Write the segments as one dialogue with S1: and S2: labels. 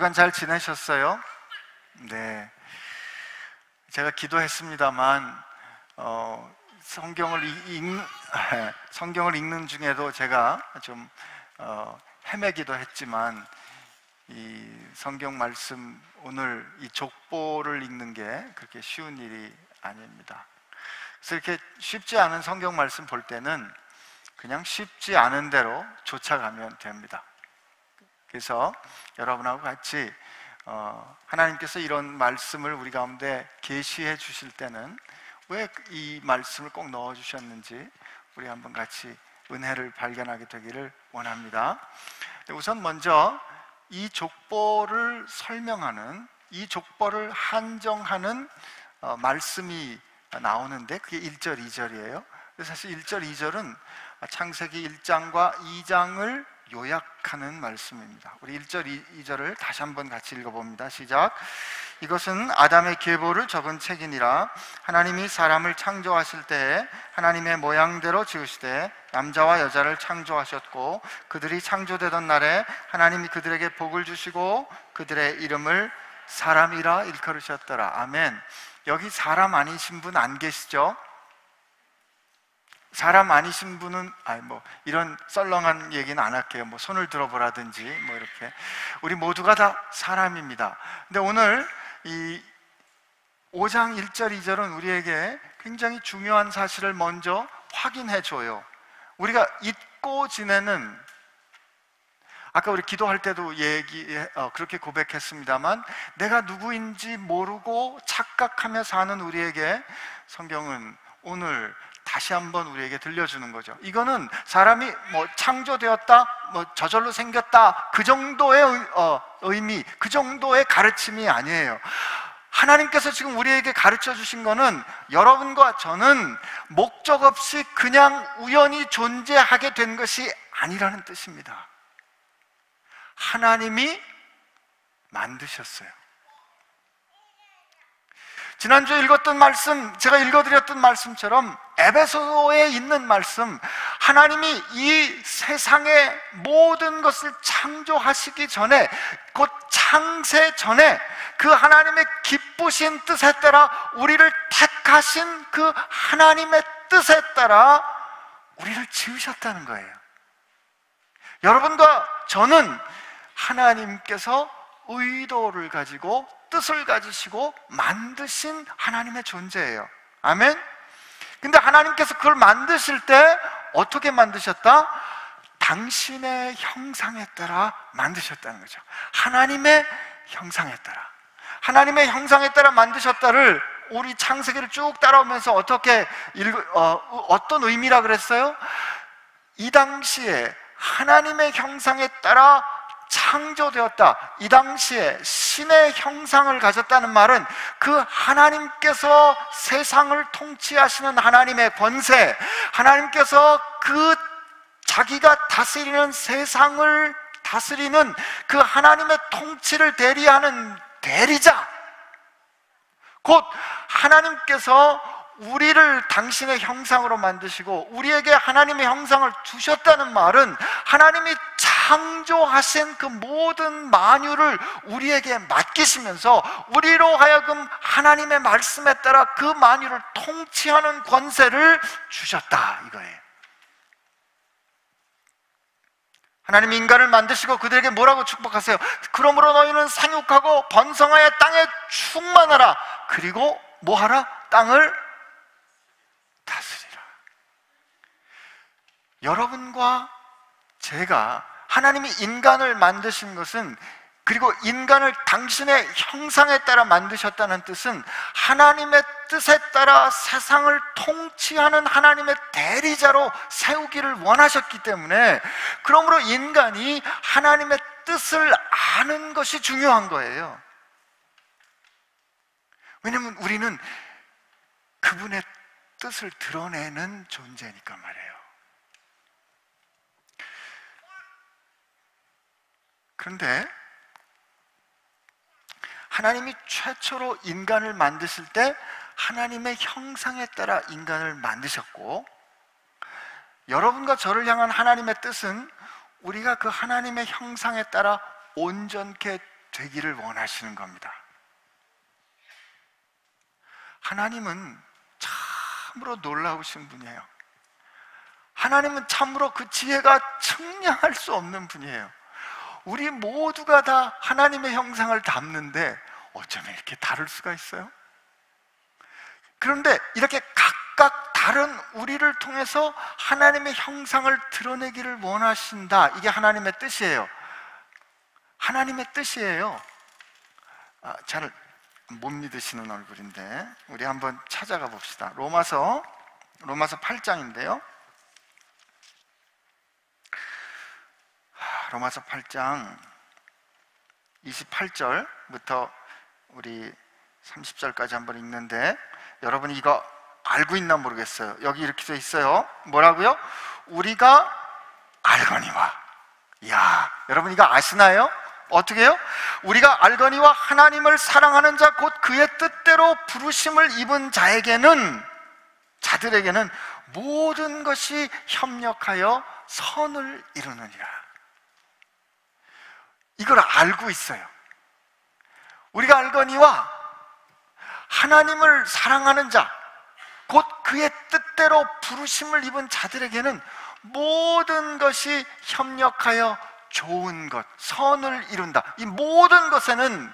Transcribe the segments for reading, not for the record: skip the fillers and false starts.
S1: 주간 잘 지내셨어요? 네. 제가 기도했습니다만 성경을 읽는 중에도 제가 좀 헤매기도 했지만 이 성경 말씀 오늘 이 족보를 읽는 게 그렇게 쉬운 일이 아닙니다. 그래서 이렇게 쉽지 않은 성경 말씀 볼 때는 그냥 쉽지 않은 대로 쫓아가면 됩니다. 그래서 여러분하고 같이 하나님께서 이런 말씀을 우리 가운데 계시해 주실 때는 왜 이 말씀을 꼭 넣어 주셨는지 우리 한번 같이 은혜를 발견하게 되기를 원합니다. 우선 먼저 이 족보를 설명하는, 이 족보를 한정하는 말씀이 나오는데 그게 1절, 2절이에요. 사실 1절, 2절은 창세기 1장과 2장을 요약하는 말씀입니다. 우리 1절, 2절을 다시 한번 같이 읽어봅니다. 시작. 이것은 아담의 계보를 적은 책이니라. 하나님이 사람을 창조하실 때에 하나님의 모양대로 지으시되 남자와 여자를 창조하셨고 그들이 창조되던 날에 하나님이 그들에게 복을 주시고 그들의 이름을 사람이라 일컬으셨더라. 아멘. 여기 사람 아니신 분 안 계시죠? 사람 아니신 분은 이런 썰렁한 얘기는 안 할게요. 손을 들어보라든지 이렇게 우리 모두가 다 사람입니다. 근데 오늘 이 5장 1절 2절은 우리에게 굉장히 중요한 사실을 먼저 확인해 줘요. 우리가 잊고 지내는, 아까 우리 기도할 때도 그렇게 고백했습니다만 내가 누구인지 모르고 착각하며 사는 우리에게 성경은 오늘 다시 한번 우리에게 들려주는 거죠. 이거는 사람이 창조되었다, 저절로 생겼다, 그 정도의 의미, 그 정도의 가르침이 아니에요. 하나님께서 지금 우리에게 가르쳐 주신 거는 여러분과 저는 목적 없이 그냥 우연히 존재하게 된 것이 아니라는 뜻입니다. 하나님이 만드셨어요. 지난주에 읽었던 말씀, 제가 읽어드렸던 말씀처럼 에베소서에 있는 말씀, 하나님이 이 세상의 모든 것을 창조하시기 전에, 곧 창세 전에 그 하나님의 기쁘신 뜻에 따라 우리를 택하신 그 하나님의 뜻에 따라 우리를 지으셨다는 거예요. 여러분과 저는 하나님께서 의도를 가지고 뜻을 가지시고 만드신 하나님의 존재예요. 아멘? 근데 하나님께서 그걸 만드실 때 어떻게 만드셨다? 당신의 형상에 따라 만드셨다는 거죠. 하나님의 형상에 따라. 하나님의 형상에 따라 만드셨다를 우리 창세기를 쭉 따라오면서 어떤 의미라 그랬어요? 이 당시에 하나님의 형상에 따라 창조되었다. 이 당시에 신의 형상을 가졌다는 말은 그 하나님께서 세상을 통치하시는 하나님의 권세, 하나님께서 그 자기가 다스리는 세상을 다스리는 그 하나님의 통치를 대리하는 대리자, 곧 하나님께서 우리를 당신의 형상으로 만드시고 우리에게 하나님의 형상을 두셨다는 말은 하나님이 창조하신 그 모든 만유를 우리에게 맡기시면서 우리로 하여금 하나님의 말씀에 따라 그 만유를 통치하는 권세를 주셨다, 이거예요. 하나님이 인간을 만드시고 그들에게 뭐라고 축복하세요? 그러므로 너희는 생육하고 번성하여 땅에 충만하라. 그리고 뭐하라? 땅을 다스리라. 여러분과 제가 하나님이 인간을 만드신 것은, 그리고 인간을 당신의 형상에 따라 만드셨다는 뜻은 하나님의 뜻에 따라 세상을 통치하는 하나님의 대리자로 세우기를 원하셨기 때문에, 그러므로 인간이 하나님의 뜻을 아는 것이 중요한 거예요. 왜냐하면 우리는 그분의 뜻을 드러내는 존재니까 말이에요. 그런데 하나님이 최초로 인간을 만드실 때 하나님의 형상에 따라 인간을 만드셨고, 여러분과 저를 향한 하나님의 뜻은 우리가 그 하나님의 형상에 따라 온전케 되기를 원하시는 겁니다. 하나님은 참으로 놀라우신 분이에요. 하나님은 참으로 그 지혜가 측량할 수 없는 분이에요. 우리 모두가 다 하나님의 형상을 담는데 어쩌면 이렇게 다를 수가 있어요? 그런데 이렇게 각각 다른 우리를 통해서 하나님의 형상을 드러내기를 원하신다. 이게 하나님의 뜻이에요. 하나님의 뜻이에요. 잘 못 믿으시는 얼굴인데 우리 한번 찾아가 봅시다. 로마서 8장인데요. 로마서 8장 28절부터 우리 30절까지 한번 읽는데, 여러분이 이거 알고 있나 모르겠어요. 여기 이렇게 돼 있어요. 뭐라고요? 우리가 알거니와. 이야, 여러분 이거 아시나요? 어떻게 해요? 우리가 알거니와 하나님을 사랑하는 자 곧 그의 뜻대로 부르심을 입은 자들에게는 모든 것이 협력하여 선을 이루느니라. 이걸 알고 있어요. 우리가 알거니와 하나님을 사랑하는 자 곧 그의 뜻대로 부르심을 입은 자들에게는 모든 것이 협력하여 좋은 것, 선을 이룬다. 이 모든 것에는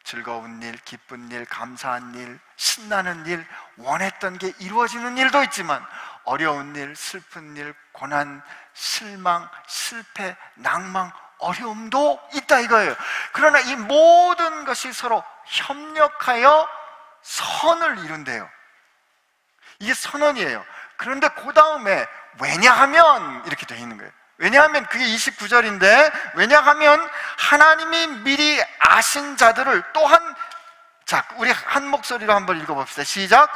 S1: 즐거운 일, 기쁜 일, 감사한 일, 신나는 일, 원했던 게 이루어지는 일도 있지만 어려운 일, 슬픈 일, 고난, 실망, 실패, 낭망, 어려움도 있다 이거예요. 그러나 이 모든 것이 서로 협력하여 선을 이룬대요. 이게 선언이에요. 그런데 그 다음에 왜냐하면 이렇게 되어 있는 거예요. 왜냐하면 그게 29절인데, 왜냐하면 하나님이 미리 아신 자들을 또한, 자, 우리 한 목소리로 한번 읽어봅시다. 시작.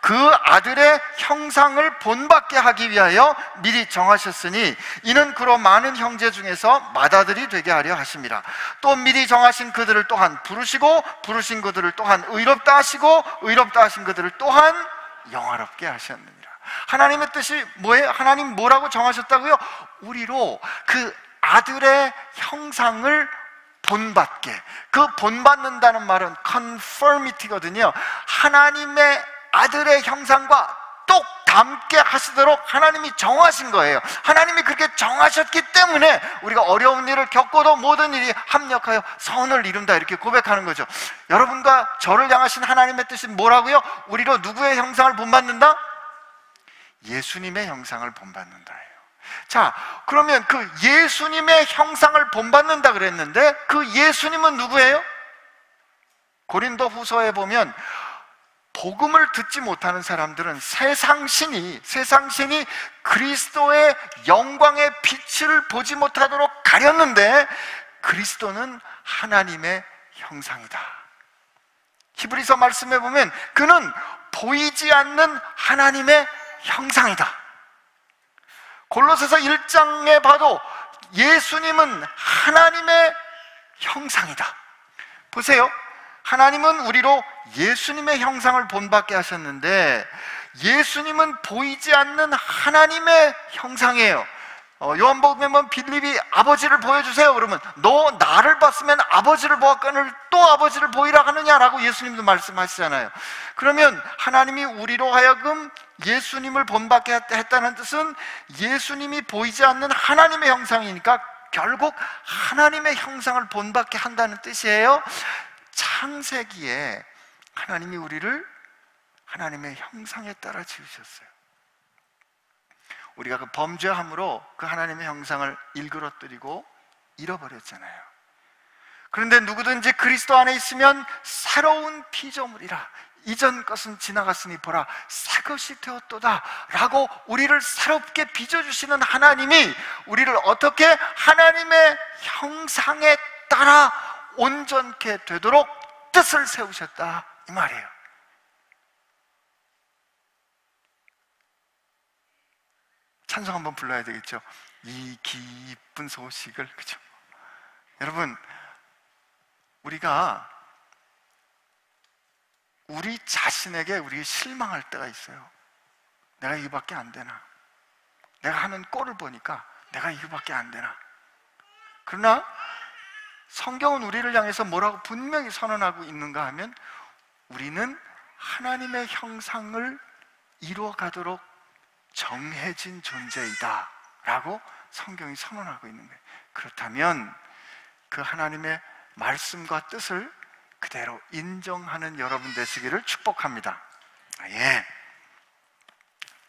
S1: 그 아들의 형상을 본받게 하기 위하여 미리 정하셨으니 이는 그로 많은 형제 중에서 맏아들이 되게 하려 하심이라. 또 미리 정하신 그들을 또한 부르시고 부르신 그들을 또한 의롭다 하시고 의롭다 하신 그들을 또한 영화롭게 하셨느니라. 하나님의 뜻이 뭐예요? 하나님 뭐라고 정하셨다고요? 우리로 그 아들의 형상을 본받게. 그 본받는다는 말은 conformity거든요. 하나님의 아들의 형상과 똑 닮게 하시도록 하나님이 정하신 거예요. 하나님이 그렇게 정하셨기 때문에 우리가 어려운 일을 겪고도 모든 일이 합력하여 선을 이룬다, 이렇게 고백하는 거죠. 여러분과 저를 향하신 하나님의 뜻이 뭐라고요? 우리로 누구의 형상을 본받는다? 예수님의 형상을 본받는다예요. 자, 그러면 그 예수님의 형상을 본받는다 그랬는데 그 예수님은 누구예요? 고린도 후서에 보면 복음을 듣지 못하는 사람들은 세상신이 그리스도의 영광의 빛을 보지 못하도록 가렸는데 그리스도는 하나님의 형상이다. 히브리서 말씀에 보면 그는 보이지 않는 하나님의 형상이다. 골로새서 1장에 봐도 예수님은 하나님의 형상이다. 보세요. 하나님은 우리로 예수님의 형상을 본받게 하셨는데 예수님은 보이지 않는 하나님의 형상이에요. 요한복음에 보면 빌립이 아버지를 보여주세요 그러면 너 나를 봤으면 아버지를 보았거늘 또 아버지를 보이라 하느냐라고 예수님도 말씀하시잖아요. 그러면 하나님이 우리로 하여금 예수님을 본받게 했다는 뜻은 예수님이 보이지 않는 하나님의 형상이니까 결국 하나님의 형상을 본받게 한다는 뜻이에요. 창세기에 하나님이 우리를 하나님의 형상에 따라 지으셨어요. 우리가 그 범죄함으로 그 하나님의 형상을 일그러뜨리고 잃어버렸잖아요. 그런데 누구든지 그리스도 안에 있으면 새로운 피조물이라. 이전 것은 지나갔으니 보라 새 것이 되었도다 라고 우리를 새롭게 빚어주시는 하나님이 우리를 어떻게 하나님의 형상에 따라 온전케 되도록 뜻을 세우셨다 이 말이에요. 찬송 한번 불러야 되겠죠. 이 기쁜 소식을, 그죠? 여러분, 우리가 우리 자신에게 우리 실망할 때가 있어요. 내가 이거밖에 안 되나? 내가 하는 꼴을 보니까 내가 이거밖에 안 되나? 그러나 성경은 우리를 향해서 뭐라고 분명히 선언하고 있는가 하면 우리는 하나님의 형상을 이루어가도록 정해진 존재이다 라고 성경이 선언하고 있는 거예요. 그렇다면 그 하나님의 말씀과 뜻을 그대로 인정하는 여러분 되시기를 축복합니다. 예.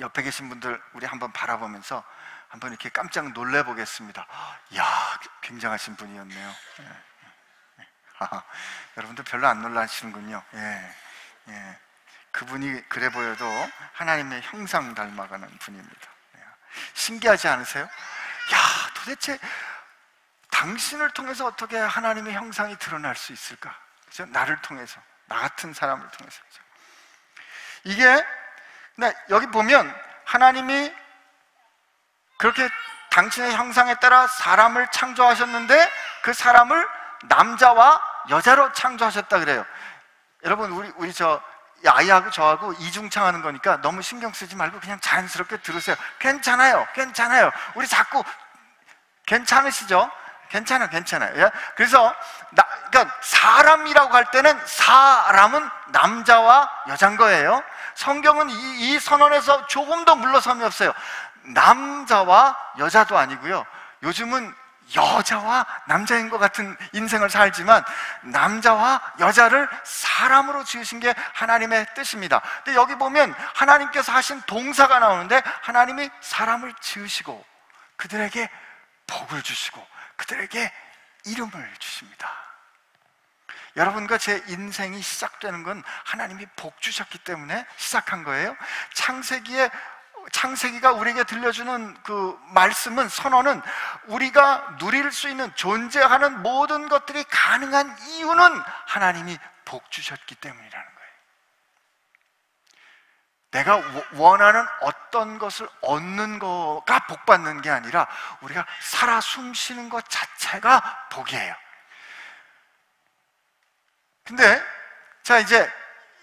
S1: 옆에 계신 분들 우리 한번 바라보면서 한번 이렇게 깜짝 놀래 보겠습니다. 이야, 굉장하신 분이었네요. 예. 여러분들 별로 안 놀라시는군요. 예. 예. 그분이 그래 보여도 하나님의 형상 닮아가는 분입니다. 예. 신기하지 않으세요? 야, 도대체 당신을 통해서 어떻게 하나님의 형상이 드러날 수 있을까? 그죠? 나를 통해서, 나 같은 사람을 통해서. 그죠? 이게 여기 보면 하나님이 그렇게 당신의 형상에 따라 사람을 창조하셨는데 그 사람을 남자와 여자로 창조하셨다 그래요. 여러분 우리 저 아이하고 저하고 이중창하는 거니까 너무 신경 쓰지 말고 그냥 자연스럽게 들으세요. 괜찮아요. 우리 자꾸 괜찮으시죠? 괜찮아요. 예? 그래서 그러니까 사람이라고 할 때는 사람은 남자와 여자인 거예요. 성경은 이 선언에서 조금 더 물러섬이 없어요. 남자와 여자도 아니고요. 요즘은 여자와 남자인 것 같은 인생을 살지만 남자와 여자를 사람으로 지으신 게 하나님의 뜻입니다. 근데 여기 보면 하나님께서 하신 동사가 나오는데 하나님이 사람을 지으시고 그들에게 복을 주시고 그들에게 이름을 주십니다. 여러분과 제 인생이 시작되는 건 하나님이 복 주셨기 때문에 시작한 거예요. 창세기가 우리에게 들려주는 그 말씀은, 선언은 우리가 누릴 수 있는, 존재하는 모든 것들이 가능한 이유는 하나님이 복 주셨기 때문이라는 거예요. 내가 원하는 어떤 것을 얻는 거가 복 받는 게 아니라 우리가 살아 숨 쉬는 것 자체가 복이에요. 근데 자, 이제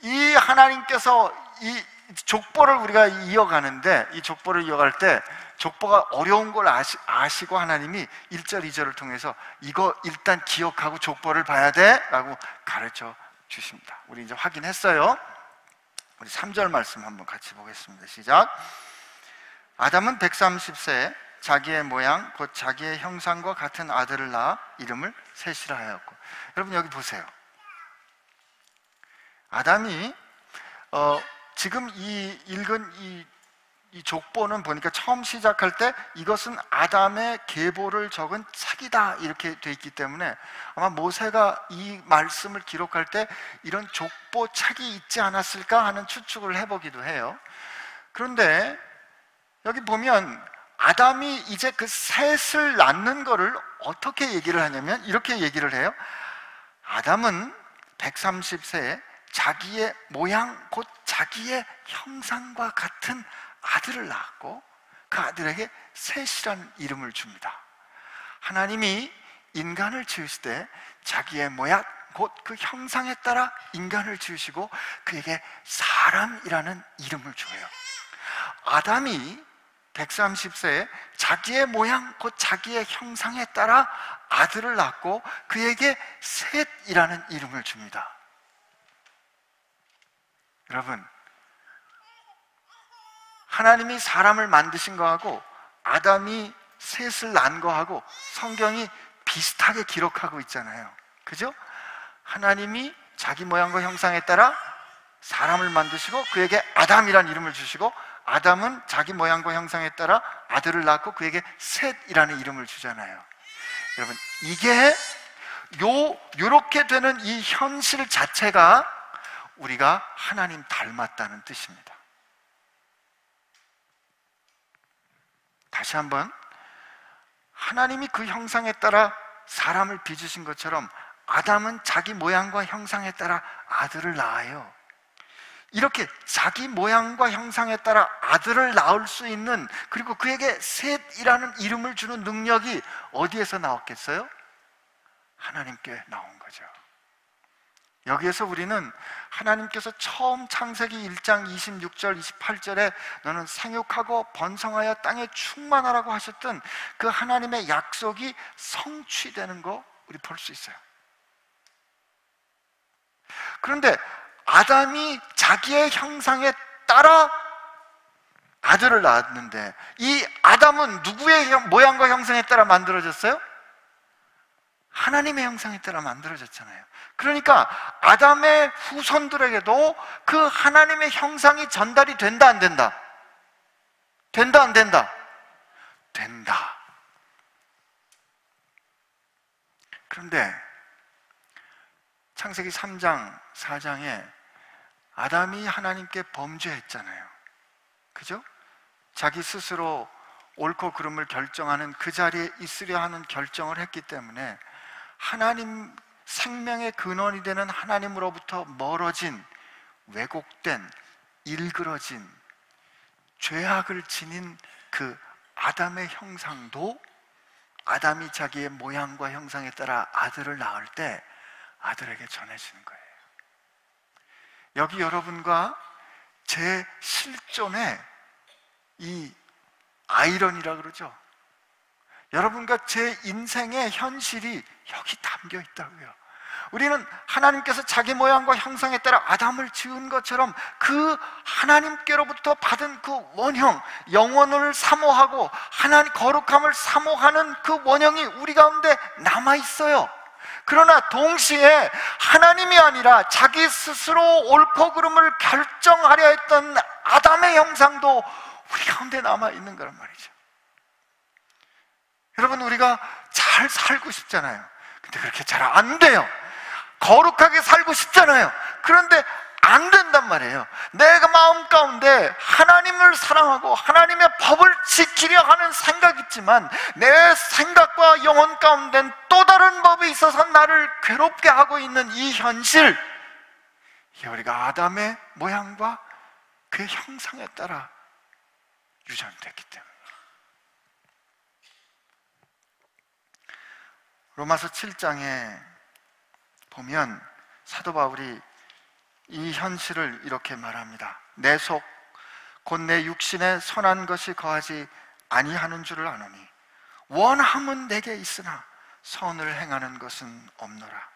S1: 이 하나님께서 이 족보를 우리가 이어가는데, 이 족보를 이어갈 때 족보가 어려운 걸 아시고 하나님이 1절, 2절을 통해서 이거 일단 기억하고 족보를 봐야 돼 라고 가르쳐 주십니다. 우리 이제 확인했어요. 우리 3절 말씀 한번 같이 보겠습니다. 시작. 아담은 130세에 자기의 모양 곧 자기의 형상과 같은 아들을 낳아 이름을 셋이라 하였고. 여러분 여기 보세요. 아담이 지금 읽은 이 족보는 보니까 처음 시작할 때 이것은 아담의 계보를 적은 책이다 이렇게 돼 있기 때문에 아마 모세가 이 말씀을 기록할 때 이런 족보 책이 있지 않았을까 하는 추측을 해보기도 해요. 그런데 여기 보면 아담이 이제 그 셋을 낳는 거를 어떻게 얘기를 하냐면 이렇게 얘기를 해요. 아담은 130세에 자기의 모양 곧 자기의 형상과 같은 아들을 낳았고 그 아들에게 셋이라는 이름을 줍니다. 하나님이 인간을 지으실 때 자기의 모양 곧 그 형상에 따라 인간을 지으시고 그에게 사람이라는 이름을 줘요. 아담이 130세에 자기의 모양 곧 자기의 형상에 따라 아들을 낳고 그에게 셋이라는 이름을 줍니다. 여러분, 하나님이 사람을 만드신 거하고 아담이 셋을 낳은 거하고 성경이 비슷하게 기록하고 있잖아요. 그죠? 하나님이 자기 모양과 형상에 따라 사람을 만드시고 그에게 아담이라는 이름을 주시고 아담은 자기 모양과 형상에 따라 아들을 낳고 그에게 셋이라는 이름을 주잖아요. 여러분, 이게 요렇게 되는 이 현실 자체가 우리가 하나님 닮았다는 뜻입니다. 다시 한번, 하나님이 그 형상에 따라 사람을 빚으신 것처럼 아담은 자기 모양과 형상에 따라 아들을 낳아요. 이렇게 자기 모양과 형상에 따라 아들을 낳을 수 있는, 그리고 그에게 셋이라는 이름을 주는 능력이 어디에서 나왔겠어요? 하나님께 나온 거죠. 여기에서 우리는 하나님께서 처음 창세기 1장 26절 28절에 너는 생육하고 번성하여 땅에 충만하라고 하셨던 그 하나님의 약속이 성취되는 거 우리 볼 수 있어요. 그런데 아담이 자기의 형상에 따라 아들을 낳았는데, 이 아담은 누구의 모양과 형상에 따라 만들어졌어요? 하나님의 형상에 따라 만들어졌잖아요. 그러니까 아담의 후손들에게도 그 하나님의 형상이 전달이 된다, 안 된다? 된다, 안 된다? 된다. 그런데 창세기 3장, 4장에 아담이 하나님께 범죄했잖아요. 그죠? 자기 스스로 옳고 그름을 결정하는, 그 자리에 있으려 하는 결정을 했기 때문에 하나님, 생명의 근원이 되는 하나님으로부터 멀어진, 왜곡된, 일그러진, 죄악을 지닌 그 아담의 형상도 아담이 자기의 모양과 형상에 따라 아들을 낳을 때 아들에게 전해지는 거예요. 여기 여러분과 제 실존의 이 아이러니라 그러죠. 여러분과 제 인생의 현실이 여기 담겨 있다고요. 우리는 하나님께서 자기 모양과 형상에 따라 아담을 지은 것처럼 그 하나님께로부터 받은 그 원형, 영원을 사모하고 하나님 거룩함을 사모하는 그 원형이 우리 가운데 남아 있어요. 그러나 동시에 하나님이 아니라 자기 스스로 옳고 그름을 결정하려 했던 아담의 형상도 우리 가운데 남아 있는 거란 말이죠. 여러분, 우리가 잘 살고 싶잖아요. 근데 그렇게 잘 안 돼요. 거룩하게 살고 싶잖아요. 그런데 안 된단 말이에요. 내가 마음 가운데 하나님을 사랑하고 하나님의 법을 지키려 하는 생각이 있지만 내 생각과 영혼 가운데는 또 다른 법이 있어서 나를 괴롭게 하고 있는 이 현실, 이게 우리가 아담의 모양과 그의 형상에 따라 유전됐기 때문에. 로마서 7장에 보면 사도 바울이 이 현실을 이렇게 말합니다. 내 속 곧 내 육신에 선한 것이 거하지 아니하는 줄을 아노니 원함은 내게 있으나 선을 행하는 것은 없노라.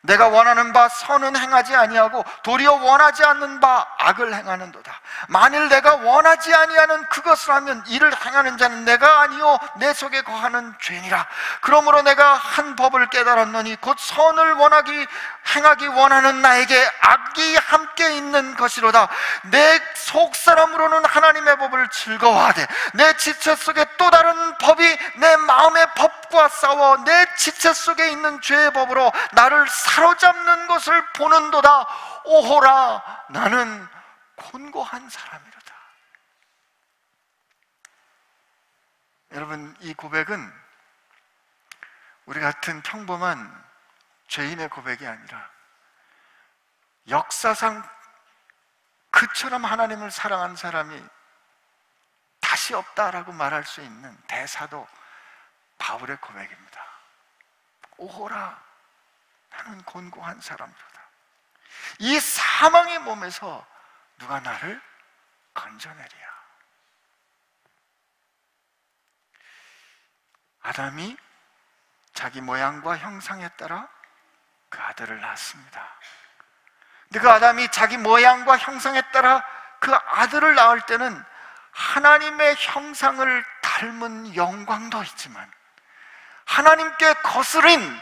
S1: 내가 원하는 바 선은 행하지 아니하고 도리어 원하지 않는 바 악을 행하는도다. 만일 내가 원하지 아니하는 그것을 하면 이를 행하는 자는 내가 아니요 내 속에 거하는 죄니라. 그러므로 내가 한 법을 깨달았노니 곧 선을 행하기 원하는 나에게 악이 함께 있는 것이로다. 내 속사람으로는 하나님의 법을 즐거워하되 내 지체 속에 또 다른 법이 내 마음의 법과 싸워 내 지체 속에 있는 죄의 법으로 나를 사로잡는 것을 보는도다. 오호라, 나는 곤고한 사람이로다. 여러분, 이 고백은 우리 같은 평범한 죄인의 고백이 아니라 역사상 그처럼 하나님을 사랑한 사람이 다시 없다라고 말할 수 있는 대사도 바울의 고백입니다. 오호라, 나는 곤고한 사람이로다. 이 사망의 몸에서 누가 나를 건져내리야. 아담이 자기 모양과 형상에 따라 그 아들을 낳았습니다. 근데 그 아담이 자기 모양과 형상에 따라 그 아들을 낳을 때는 하나님의 형상을 닮은 영광도 있지만 하나님께 거스린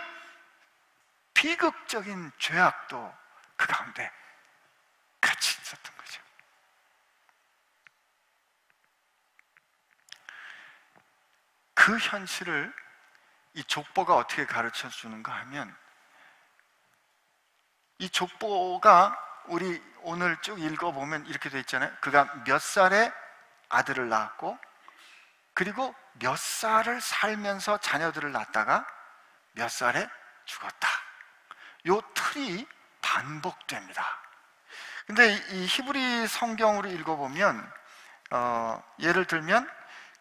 S1: 비극적인 죄악도 그 가운데 같이 있었던 거죠. 그 현실을 이 족보가 어떻게 가르쳐 주는가 하면, 이 족보가 우리 오늘 쭉 읽어보면 이렇게 돼 있잖아요. 그가 몇 살에 아들을 낳았고, 그리고 몇 살을 살면서 자녀들을 낳다가 몇 살에 죽었다. 요 틀이 반복됩니다. 근데 이 히브리 성경으로 읽어보면 예를 들면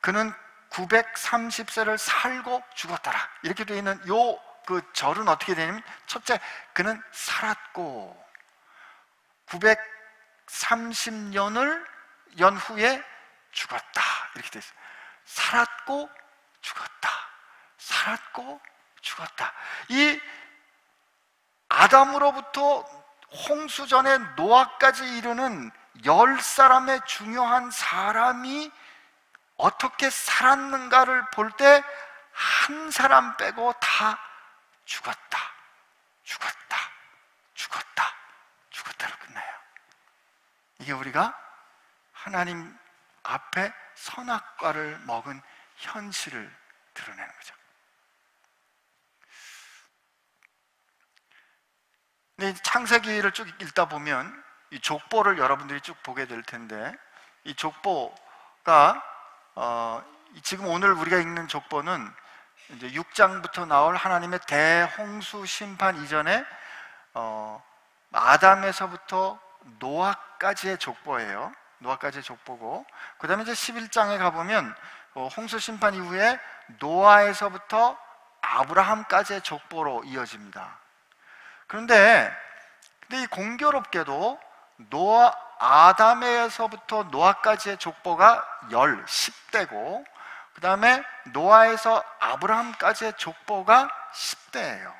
S1: 그는 930세를 살고 죽었더라 이렇게 되어 있는 요 그 절은 어떻게 되냐면, 첫째, 그는 살았고 930년을 연후에 죽었다 이렇게 되어 있어요. 살았고 죽었다, 살았고 죽었다. 이 아담으로부터 홍수 전에 노아까지 이르는 10사람의 중요한 사람이 어떻게 살았는가를 볼 때 한 사람 빼고 다 죽었다, 죽었다, 죽었다, 죽었다로 끝나요. 이게 우리가 하나님 앞에 선악과를 먹은 현실을 드러내는 거죠. 근데 창세기를 쭉 읽다 보면 이 족보를 여러분들이 쭉 보게 될 텐데, 이 족보가 지금 오늘 우리가 읽는 족보는 이제 6장부터 나올 하나님의 대홍수 심판 이전에 아담에서부터 노아까지의 족보예요. 노아까지의 족보고, 그 다음에 이제 11장에 가보면 홍수 심판 이후에 노아에서부터 아브라함까지의 족보로 이어집니다. 그런데 이 공교롭게도 아담에서부터 노아까지의 족보가 10대고, 그 다음에 노아에서 아브라함까지의 족보가 10대예요.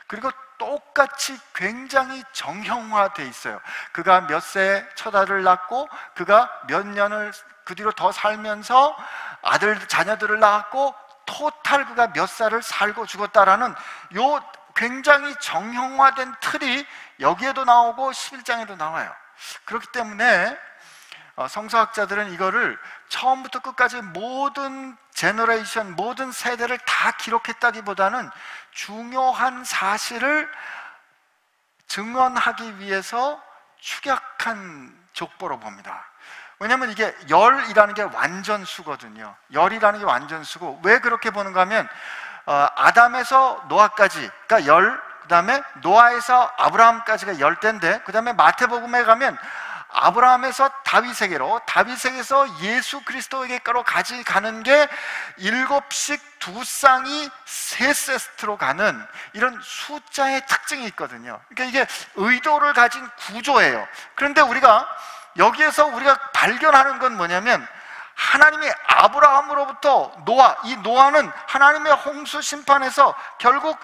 S1: 그리고 똑같이 굉장히 정형화되어 있어요. 그가 몇 세 첫 아들을 낳고, 그가 몇 년을 그 뒤로 더 살면서 자녀들을 낳았고, 토탈 그가 몇 살을 살고 죽었다라는 요 굉장히 정형화된 틀이 여기에도 나오고 11장에도 나와요. 그렇기 때문에 성서학자들은 이거를 처음부터 끝까지 모든 제너레이션, 모든 세대를 다 기록했다기보다는 중요한 사실을 증언하기 위해서 축약한 족보로 봅니다. 왜냐하면 이게 열이라는 게 완전수거든요. 열이라는 게 완전수고, 왜 그렇게 보는가 하면 아담에서 노아까지가 10, 그 다음에 노아에서 아브라함까지가 10대인데, 그 다음에 마태복음에 가면 아브라함에서 다윗에게로, 다윗에게서 예수 그리스도에게로 가는 게 7씩 2쌍이 3세트로 가는 이런 숫자의 특징이 있거든요. 그러니까 이게 의도를 가진 구조예요. 그런데 여기에서 우리가 발견하는 건 뭐냐면, 하나님이 아브라함으로부터 이 노아는 하나님의 홍수 심판에서 결국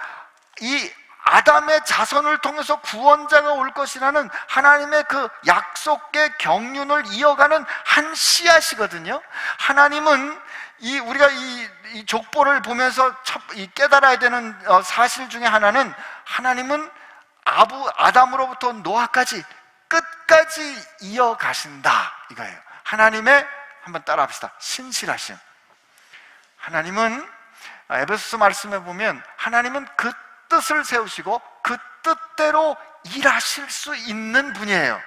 S1: 이 아담의 자손을 통해서 구원자가 올 것이라는 하나님의 그 약속의 경륜을 이어가는 한 씨앗이거든요. 하나님은 우리가 이 족보를 보면서 깨달아야 되는 사실 중에 하나는, 하나님은 아담으로부터 노아까지 끝까지 이어가신다, 이거예요. 하나님의, 한번 따라합시다, 신실하심. 하나님은 에베소서 말씀에 보면 하나님은 그 뜻을 세우시고 그 뜻대로 일하실 수 있는 분이에요.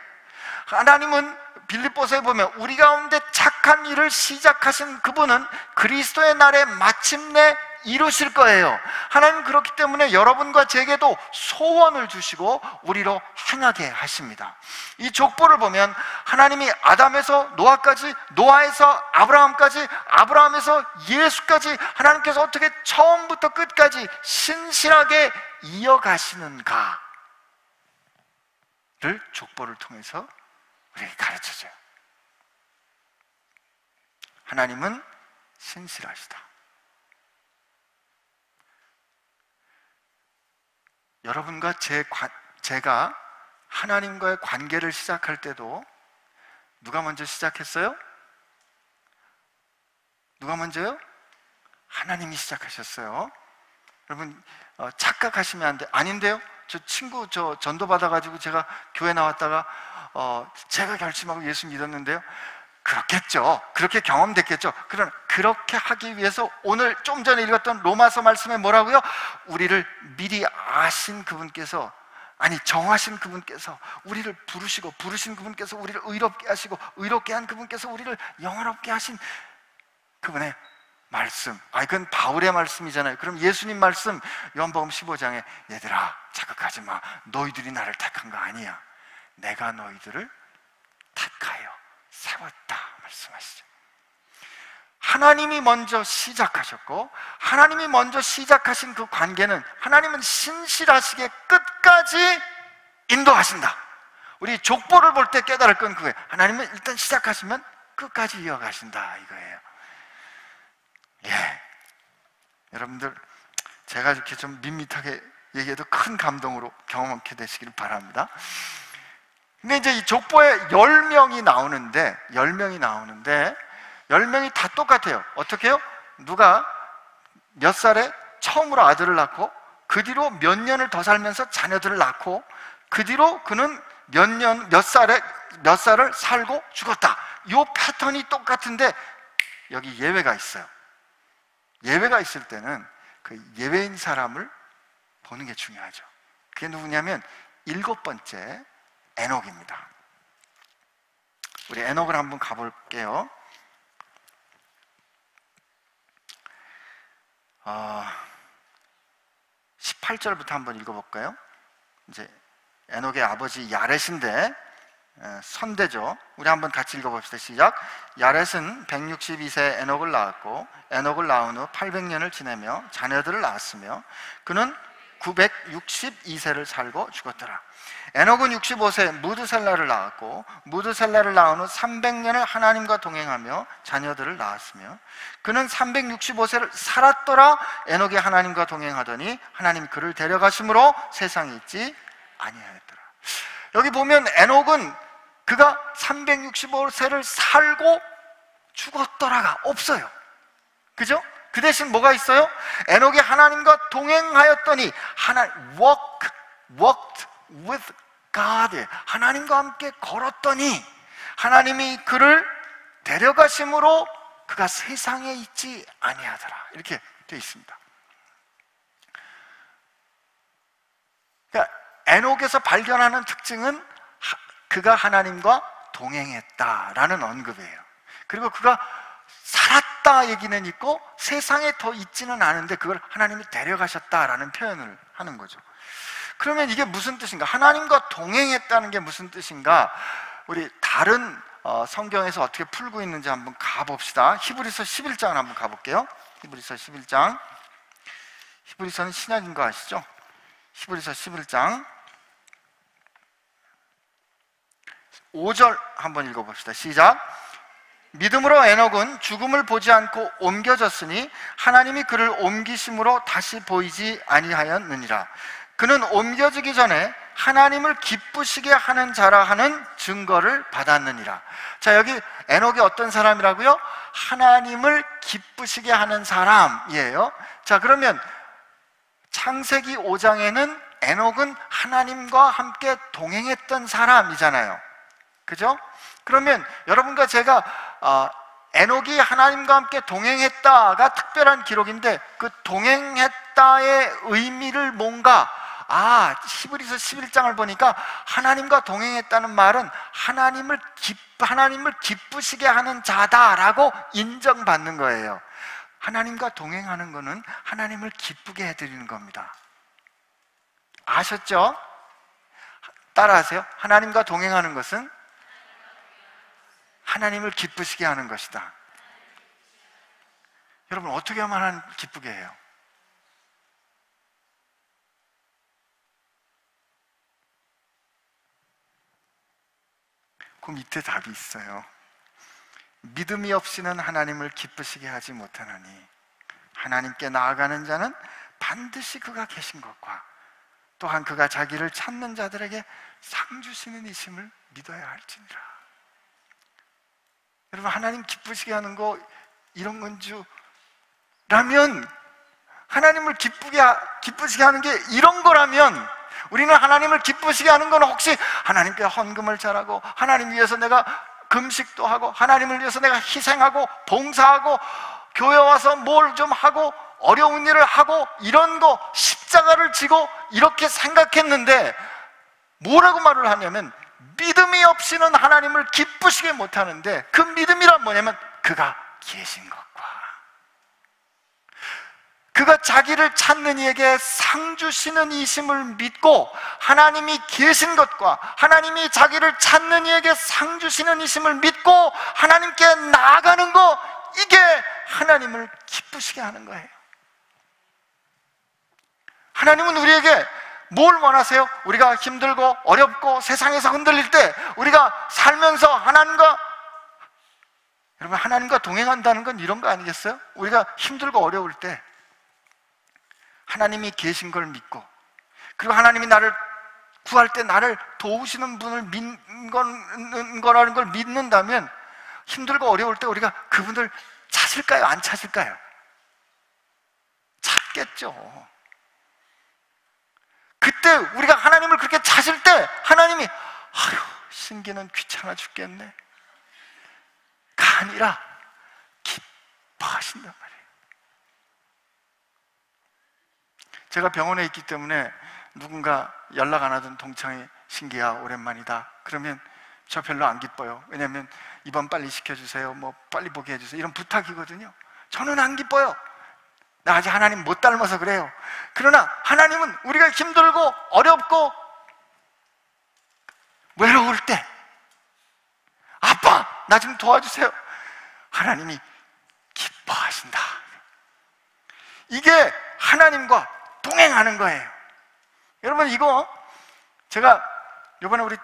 S1: 하나님은 빌립보서에 보면 우리 가운데 착한 일을 시작하신 그분은 그리스도의 날에 마침내 이루실 거예요. 하나님 그렇기 때문에 여러분과 제게도 소원을 주시고 우리로 행하게 하십니다. 이 족보를 보면 하나님이 아담에서 노아까지, 노아에서 아브라함까지, 아브라함에서 예수까지 하나님께서 어떻게 처음부터 끝까지 신실하게 이어가시는가를 족보를 통해서 우리에게 가르쳐줘요. 하나님은 신실하시다. 여러분과 제가 하나님과의 관계를 시작할 때도 누가 먼저 시작했어요? 누가 먼저요? 하나님이 시작하셨어요. 여러분 착각하시면 안 돼. 아닌데요? 저 친구 전도 받아가지고 제가 교회 나왔다가 제가 결심하고 예수 믿었는데요. 그렇겠죠. 그렇게 경험됐겠죠. 그러나 그렇게 하기 위해서 오늘 좀 전에 읽었던 로마서 말씀에 뭐라고요? 우리를 미리 아신 그분께서, 정하신 그분께서 우리를 부르신 그분께서 우리를 의롭게 하시고, 의롭게 한 그분께서 우리를 영화롭게 하신 그분의 말씀. 그건 바울의 말씀이잖아요. 그럼 예수님 말씀 요한복음 15장에 얘들아 착각하지 마. 너희들이 나를 택한 거 아니야. 내가 너희들을 택하여 세웠다 말씀하시죠. 하나님이 먼저 시작하셨고, 하나님이 먼저 시작하신 그 관계는 하나님은 신실하시게 끝까지 인도하신다. 우리 족보를 볼 때 깨달을 건 그거예요. 하나님은 일단 시작하시면 끝까지 이어가신다, 이거예요. 여러분들 제가 이렇게 좀 밋밋하게 얘기해도 큰 감동으로 경험하게 되시길 바랍니다. 근데 이제 이 족보에 10명이 나오는데 10명이 다 똑같아요. 어떻게 해요? 누가 몇 살에 처음으로 아들을 낳고 그 뒤로 몇 년을 더 살면서 자녀들을 낳고 그 뒤로 그는 몇 살을 살고 죽었다. 이 패턴이 똑같은데 여기 예외가 있어요. 예외가 있을 때는 그 예외인 사람을 보는 게 중요하죠. 그게 누구냐면 7번째 에녹입니다. 우리 에녹을 한번 가볼게요. 18절부터 한번 읽어볼까요? 이제 에녹의 아버지 야렛인데 선대죠. 우리 한번 같이 읽어봅시다. 시작. 야렛은 162세 에녹을 낳았고 에녹을 낳은 후 800년을 지내며 자녀들을 낳았으며 그는 962세를 살고 죽었더라. 에녹은 65세 무드셀라를 낳았고 무드셀라를 낳은 후 300년을 하나님과 동행하며 자녀들을 낳았으며 그는 365세를 살았더라. 에녹이 하나님과 동행하더니 하나님 그를 데려가심으로 세상에 있지 아니하였더라. 여기 보면 에녹은 그가 365세를 살고 죽었더라가 없어요. 그죠? 그 대신 뭐가 있어요? 에녹이 하나님과 동행하였더니 walked with God, 하나님과 함께 걸었더니 하나님이 그를 데려가심으로 그가 세상에 있지 아니하더라. 이렇게 되어 있습니다. 그러니까 에녹에서 발견하는 특징은 그가 하나님과 동행했다라는 언급이에요. 그리고 그가 살았다 얘기는 있고 세상에 더 있지는 않은데 그걸 하나님이 데려가셨다라는 표현을 하는 거죠. 그러면 이게 무슨 뜻인가? 하나님과 동행했다는 게 무슨 뜻인가? 우리 다른 성경에서 어떻게 풀고 있는지 한번 가봅시다. 히브리서 11장을 한번 가볼게요. 히브리서 11장. 히브리서는 신약인 거 아시죠? 히브리서 11장 5절 한번 읽어봅시다. 시작. 믿음으로 에녹은 죽음을 보지 않고 옮겨졌으니 하나님이 그를 옮기심으로 다시 보이지 아니하였느니라. 그는 옮겨지기 전에 하나님을 기쁘시게 하는 자라 하는 증거를 받았느니라. 자, 여기 에녹이 어떤 사람이라고요? 하나님을 기쁘시게 하는 사람이에요. 자, 그러면 창세기 5장에는 에녹은 하나님과 함께 동행했던 사람이잖아요. 그죠? 그러면 여러분과 제가 에녹이 하나님과 함께 동행했다가 특별한 기록인데 그 동행했다의 의미를 뭔가 히브리서 11장을 보니까 하나님과 동행했다는 말은 하나님을 기쁘시게 하는 자다라고 인정받는 거예요. 하나님과 동행하는 거는 하나님을 기쁘게 해드리는 겁니다. 아셨죠? 따라하세요. 하나님과 동행하는 것은 하나님을 기쁘시게 하는 것이다. 여러분, 어떻게 하면 하나님 기쁘게 해요? 그 밑에 답이 있어요. 믿음이 없이는 하나님을 기쁘시게 하지 못하나니 하나님께 나아가는 자는 반드시 그가 계신 것과 또한 그가 자기를 찾는 자들에게 상 주시는 이심을 믿어야 할지니라. 여러분, 하나님 기쁘시게 하는 거 이런 건 주라면, 하나님을 기쁘시게 하는 게 이런 거라면, 우리는 하나님을 기쁘시게 하는 건 혹시 하나님께 헌금을 잘하고 하나님 위해서 내가 금식도 하고 하나님을 위해서 내가 희생하고 봉사하고 교회 와서 뭘 좀 하고 어려운 일을 하고 이런 거 십자가를 지고 이렇게 생각했는데 뭐라고 말을 하냐면 믿음이 없이는 하나님을 기쁘시게 못하는데, 그 믿음이란 뭐냐면 그가 계신 것과 그가 자기를 찾는 이에게 상 주시는 이심을 믿고 하나님이 계신 것과 하나님이 자기를 찾는 이에게 상 주시는 이심을 믿고 하나님께 나아가는 거, 이게 하나님을 기쁘시게 하는 거예요. 하나님은 우리에게 뭘 원하세요? 우리가 힘들고 어렵고 세상에서 흔들릴 때 우리가 살면서 하나님과 동행한다는 건 이런 거 아니겠어요? 우리가 힘들고 어려울 때 하나님이 계신 걸 믿고, 그리고 하나님이 나를 구할 때 나를 도우시는 분을 믿는 거라는 걸 믿는다면 힘들고 어려울 때 우리가 그분을 찾을까요? 안 찾을까요? 찾겠죠. 그때 우리가 하나님을 그렇게 찾을 때 하나님이 아휴, 신기는 귀찮아 죽겠네 가 아니라 기뻐하신단 말이에요. 제가 병원에 있기 때문에 누군가 연락 안 하던 동창이 신기야 오랜만이다 그러면 저 별로 안 기뻐요. 왜냐하면 입원 빨리 시켜주세요, 뭐 빨리 보게 해주세요, 이런 부탁이거든요. 저는 안 기뻐요. 나 아직 하나님 못 닮아서 그래요. 그러나 하나님은 우리가 힘들고 어렵고 외로울 때 아빠 나 좀 도와주세요, 하나님이 기뻐하신다. 이게 하나님과 동행하는 거예요. 여러분, 이거 제가 이번에 우리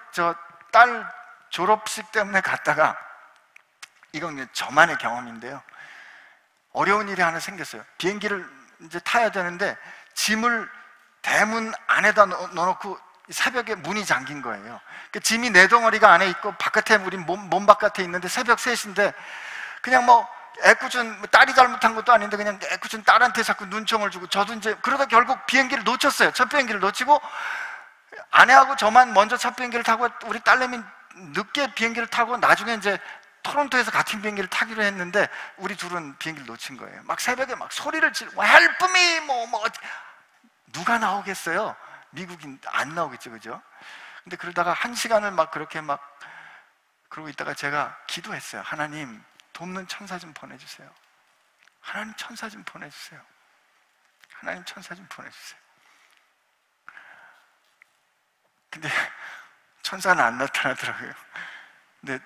S1: 딸 졸업식 때문에 갔다가, 이건 저만의 경험인데요, 어려운 일이 하나 생겼어요. 비행기를 이제 타야 되는데 짐을 대문 안에다 넣어놓고 새벽에 문이 잠긴 거예요. 그 짐이 네 덩어리가 안에 있고 바깥에, 우리 몸 바깥에 있는데 새벽 3시인데 그냥 뭐 애꿎은 딸이 잘못한 것도 아닌데 그냥 애꿎은 딸한테 자꾸 눈총을 주고, 저도 이제 그러다 결국 비행기를 놓쳤어요. 첫 비행기를 놓치고 아내하고 저만 먼저 첫 비행기를 타고 우리 딸내미 늦게 비행기를 타고 나중에 이제 토론토에서 같은 비행기를 타기로 했는데 우리 둘은 비행기를 놓친 거예요. 막 새벽에 막 소리를 지르고 help me 뭐 누가 나오겠어요? 미국인 안 나오겠죠, 그죠? 근데 그러다가 1시간을 막 그렇게 막 그러고 있다가 제가 기도했어요. 하나님 돕는 천사 좀 보내주세요. 하나님 천사 좀 보내주세요. 하나님 천사 좀 보내주세요. 근데 천사는 안 나타나더라고요. 근데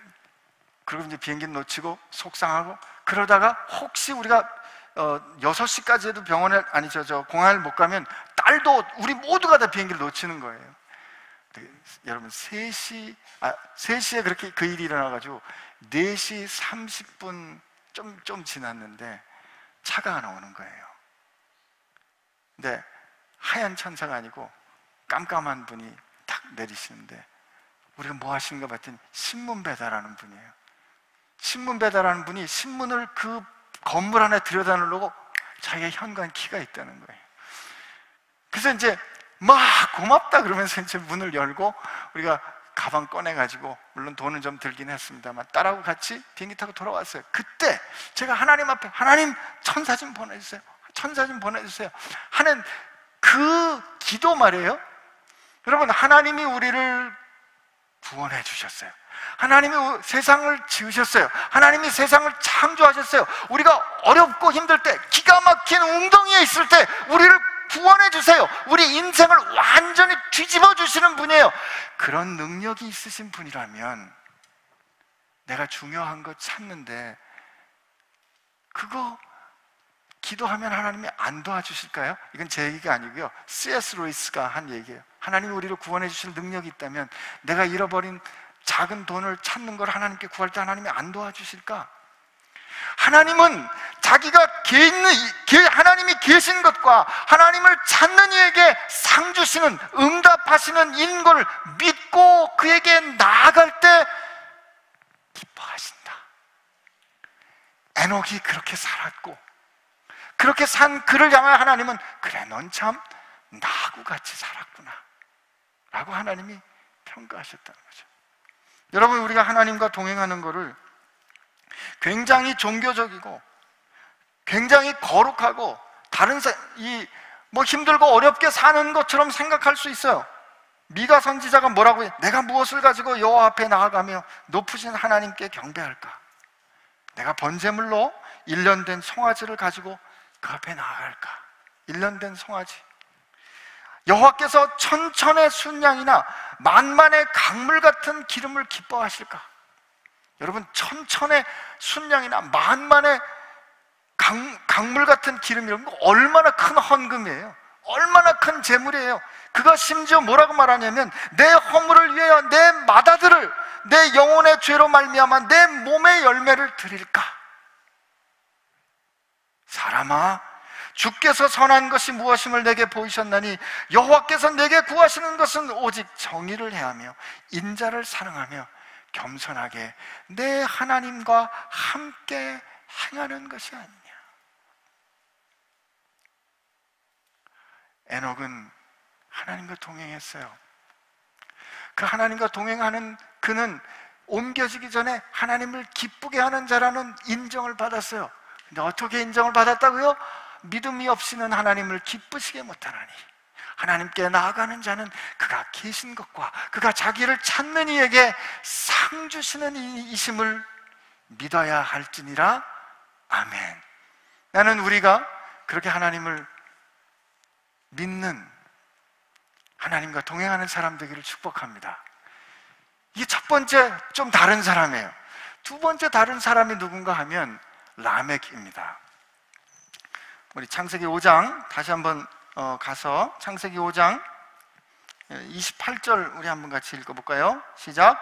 S1: 그리고 이제 비행기 놓치고 속상하고 그러다가 혹시 우리가 6시까지도 병원에 저 공항을 못 가면 딸도 우리 모두가 다 비행기를 놓치는 거예요. 여러분 3시에 그렇게 그 일이 일어나가지고 4시 30분 좀 지났는데 차가 하나 오는 거예요. 근데 하얀 천사가 아니고 깜깜한 분이 딱 내리시는데 우리가 뭐 하시는가 봤더니 신문 배달하는 분이에요. 신문 배달하는 분이 신문을 그 건물 안에 들여다 놓으려고 자기가 현관 키가 있다는 거예요. 그래서 이제 막 고맙다 그러면서 이제 문을 열고 우리가 가방 꺼내가지고, 물론 돈은 좀 들긴 했습니다만 딸하고 같이 비행기 타고 돌아왔어요. 그때 제가 하나님 앞에 하나님 천사 좀 보내주세요, 천사 좀 보내주세요 하는 그 기도 말이에요. 여러분, 하나님이 우리를 구원해 주셨어요. 하나님이 세상을 지으셨어요. 하나님이 세상을 창조하셨어요. 우리가 어렵고 힘들 때, 기가 막힌 웅덩이에 있을 때 우리를 구원해 주세요. 우리 인생을 완전히 뒤집어 주시는 분이에요. 그런 능력이 있으신 분이라면 내가 중요한 거 찾는데 그거 기도하면 하나님이 안 도와주실까요? 이건 제 얘기가 아니고요, C.S. 루이스가 한 얘기예요. 하나님이 우리를 구원해 주실 능력이 있다면 내가 잃어버린 작은 돈을 찾는 걸 하나님께 구할 때 하나님이 안 도와주실까? 하나님은 자기가 하나님이 계신 것과 하나님을 찾는 이에게 상 주시는, 응답하시는 인걸 믿고 그에게 나아갈 때 기뻐하신다. 에녹이 그렇게 살았고 그렇게 산 그를 향하여 하나님은 그래 넌 참 나하고 같이 살았구나 라고 하나님이 평가하셨다는 거죠. 여러분, 우리가 하나님과 동행하는 것을 굉장히 종교적이고 굉장히 거룩하고 다른 뭐 힘들고 어렵게 사는 것처럼 생각할 수 있어요. 미가 선지자가 뭐라고 해요? 내가 무엇을 가지고 여호와 앞에 나아가며 높으신 하나님께 경배할까? 내가 번제물로 1년 된 송아지를 가지고 그 앞에 나아갈까? 1년 된 송아지. 여호와께서 천천의 순양이나 만만의 강물 같은 기름을 기뻐하실까? 여러분, 천천의 순양이나 만만의 강물 같은 기름이라는 거 얼마나 큰 헌금이에요. 얼마나 큰 재물이에요. 그가 심지어 뭐라고 말하냐면 내 허물을 위하여 내 마다들을, 내 영혼의 죄로 말미암아 내 몸의 열매를 드릴까? 사람아, 주께서 선한 것이 무엇임을 내게 보이셨나니 여호와께서 내게 구하시는 것은 오직 정의를 해하며 인자를 사랑하며 겸손하게 내 하나님과 함께 행하는 것이 아니냐. 에녹은 하나님과 동행했어요. 그 하나님과 동행하는 그는 옮겨지기 전에 하나님을 기쁘게 하는 자라는 인정을 받았어요. 근데 어떻게 인정을 받았다고요? 믿음이 없이는 하나님을 기쁘시게 못하나니 하나님께 나아가는 자는 그가 계신 것과 그가 자기를 찾는 이에게 상 주시는 이심을 믿어야 할지니라. 아멘. 나는 우리가 그렇게 하나님을 믿는, 하나님과 동행하는 사람 되기를 축복합니다. 이게 첫 번째 좀 다른 사람이에요. 두 번째 다른 사람이 누군가 하면 라멕입니다. 우리 창세기 5장 다시 한번 가서 창세기 5장 28절 우리 한번 같이 읽어볼까요? 시작.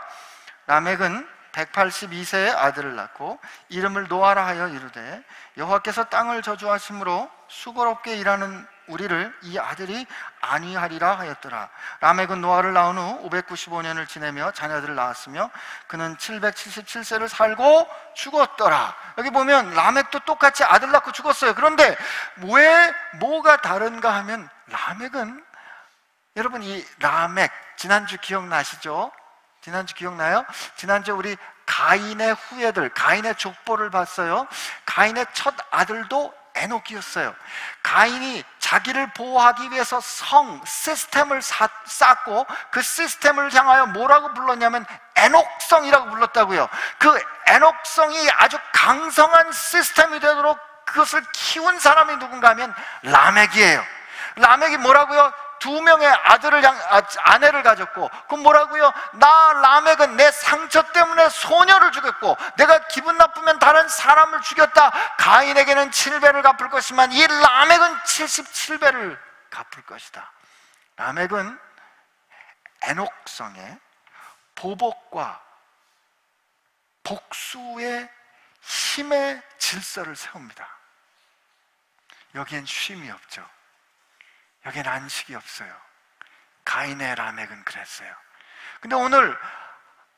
S1: 라멕은 182세의 아들을 낳고 이름을 노아라 하여 이르되 여호와께서 땅을 저주하심으로 수고롭게 일하는 우리를 이 아들이 안위하리라 하였더라. 라멕은 노아를 낳은 후 595년을 지내며 자녀들을 낳았으며 그는 777세를 살고 죽었더라. 여기 보면 라멕도 똑같이 아들 낳고 죽었어요. 그런데 왜 뭐가 다른가 하면 라멕은, 여러분 이 라멕 지난주 기억나시죠? 지난주 기억나요? 지난주 우리 가인의 후예들, 가인의 족보를 봤어요. 가인의 첫 아들도 에녹이었어요. 가인이 자기를 보호하기 위해서 시스템을 쌓고 그 시스템을 향하여 뭐라고 불렀냐면 에녹성이라고 불렀다고요. 그 에녹성이 아주 강성한 시스템이 되도록 그것을 키운 사람이 누군가 하면 라멕이에요. 라멕이 뭐라고요? 2명의 아내를 가졌고, 그럼 뭐라고요? 나 라멕은 내 상처 때문에 소녀를 죽였고, 내가 기분 나쁘면 다른 사람을 죽였다. 가인에게는 7배를 갚을 것이지만 이 라멕은 77배를 갚을 것이다. 라멕은 에녹성의 보복과 복수의 힘의 질서를 세웁니다. 여기엔 쉼이 없죠. 여기엔 안식이 없어요. 가인의 라멕은 그랬어요. 근데 오늘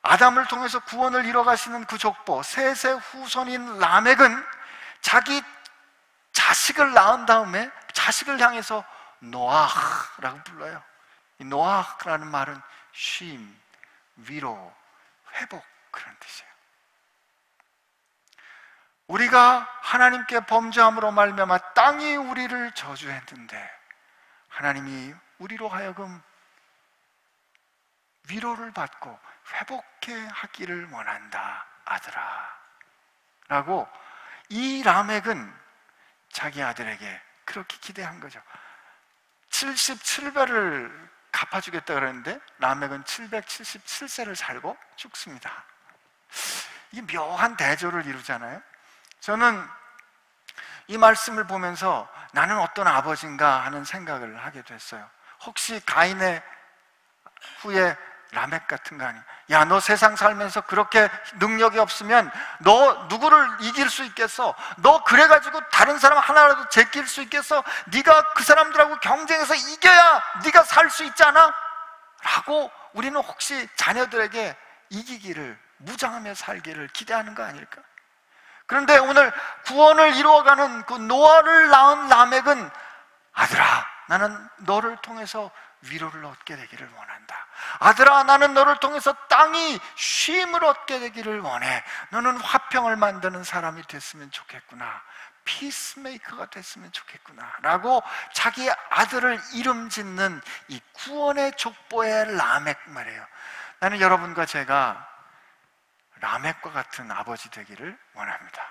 S1: 아담을 통해서 구원을 이뤄가시는 그 족보 셋의 후손인 라멕은 자기 자식을 낳은 다음에 자식을 향해서 노아라고 불러요. 이 노아라는 말은 쉼, 위로, 회복, 그런 뜻이에요. 우리가 하나님께 범죄함으로 말미암아 땅이 우리를 저주했는데 하나님이 우리로 하여금 위로를 받고 회복해 하기를 원한다, 아들아 라고 이 라멕은 자기 아들에게 그렇게 기대한 거죠. 77배를 갚아주겠다 그랬는데 라멕은 777세를 살고 죽습니다. 이게 묘한 대조를 이루잖아요. 저는 이 말씀을 보면서 나는 어떤 아버지인가 하는 생각을 하게 됐어요. 혹시 가인의 후에 라멕 같은 거 아니야? 야, 너 세상 살면서 그렇게 능력이 없으면 너 누구를 이길 수 있겠어? 너 그래가지고 다른 사람 하나라도 제낄 수 있겠어? 네가 그 사람들하고 경쟁해서 이겨야 네가 살 수 있잖아? 라고 우리는 혹시 자녀들에게 이기기를, 무장하며 살기를 기대하는 거 아닐까? 그런데 오늘 구원을 이루어가는 그 노아를 낳은 라멕은 아들아, 나는 너를 통해서 위로를 얻게 되기를 원한다. 아들아, 나는 너를 통해서 땅이 쉼을 얻게 되기를 원해. 너는 화평을 만드는 사람이 됐으면 좋겠구나. 피스메이커가 됐으면 좋겠구나 라고 자기 아들을 이름 짓는 이 구원의 족보의 라멕 말이에요. 나는 여러분과 제가 라멕과 같은 아버지 되기를 원합니다.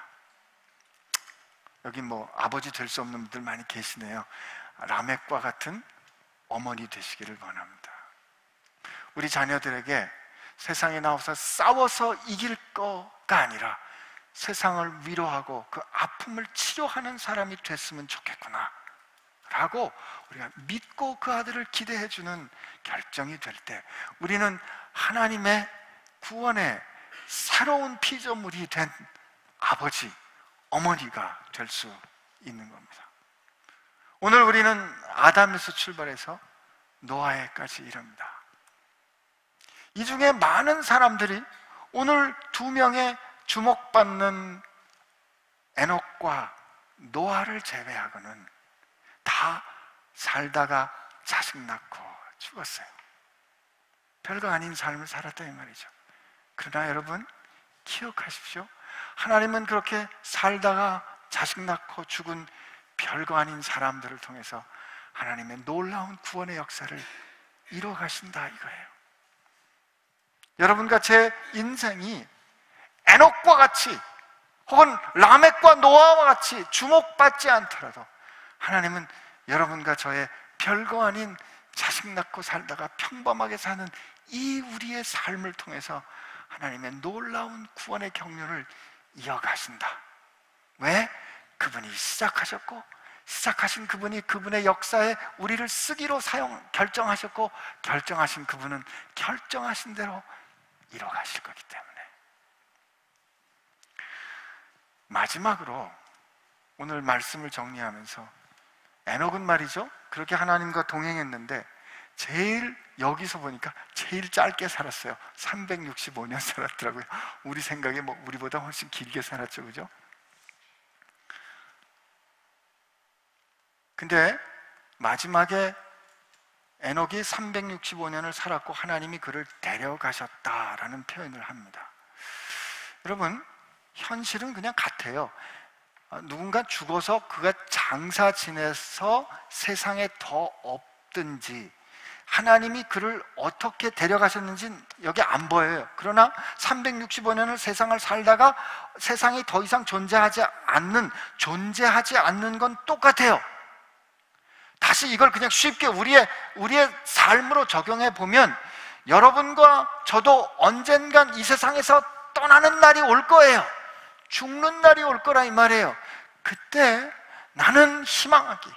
S1: 여기 뭐 아버지 될 수 없는 분들 많이 계시네요. 라멕과 같은 어머니 되시기를 원합니다. 우리 자녀들에게 세상에 나와서 싸워서 이길 거가 아니라 세상을 위로하고 그 아픔을 치료하는 사람이 됐으면 좋겠구나 라고 우리가 믿고 그 아들을 기대해주는 결정이 될 때 우리는 하나님의 구원의 새로운 피조물이 된 아버지, 어머니가 될 수 있는 겁니다. 오늘 우리는 아담에서 출발해서 노아에까지 이릅니다. 이 중에 많은 사람들이 오늘 두 명의 주목받는 에녹과 노아를 제외하고는 다 살다가 자식 낳고 죽었어요. 별거 아닌 삶을 살았다 이 말이죠. 그러나 여러분 기억하십시오. 하나님은 그렇게 살다가 자식 낳고 죽은 별거 아닌 사람들을 통해서 하나님의 놀라운 구원의 역사를 이루어 가신다 이거예요. 여러분과 제 인생이 에녹과 같이 혹은 라멕과 노아와 같이 주목받지 않더라도 하나님은 여러분과 저의 별거 아닌 자식 낳고 살다가 평범하게 사는 이 우리의 삶을 통해서 하나님의 놀라운 구원의 경륜을 이어가신다. 왜? 그분이 시작하셨고 시작하신 그분이 그분의 역사에 우리를 쓰기로 결정하셨고 결정하신 그분은 결정하신 대로 이뤄가실 거기 때문에. 마지막으로 오늘 말씀을 정리하면서 에녹은 말이죠, 그렇게 하나님과 동행했는데 제일 여기서 보니까 제일 짧게 살았어요. 365년 살았더라고요. 우리 생각에 뭐 우리보다 훨씬 길게 살았죠, 그죠? 근데 마지막에 에녹이 365년을 살았고 하나님이 그를 데려가셨다라는 표현을 합니다. 여러분, 현실은 그냥 같아요. 누군가 죽어서 그가 장사 지내서 세상에 더 없든지 하나님이 그를 어떻게 데려가셨는지는 여기 안 보여요. 그러나 365년을 세상을 살다가 세상이 더 이상 존재하지 않는 건 똑같아요. 다시 이걸 그냥 쉽게 우리의 삶으로 적용해 보면 여러분과 저도 언젠간 이 세상에서 떠나는 날이 올 거예요. 죽는 날이 올 거라 이 말이에요. 그때 나는 희망하길,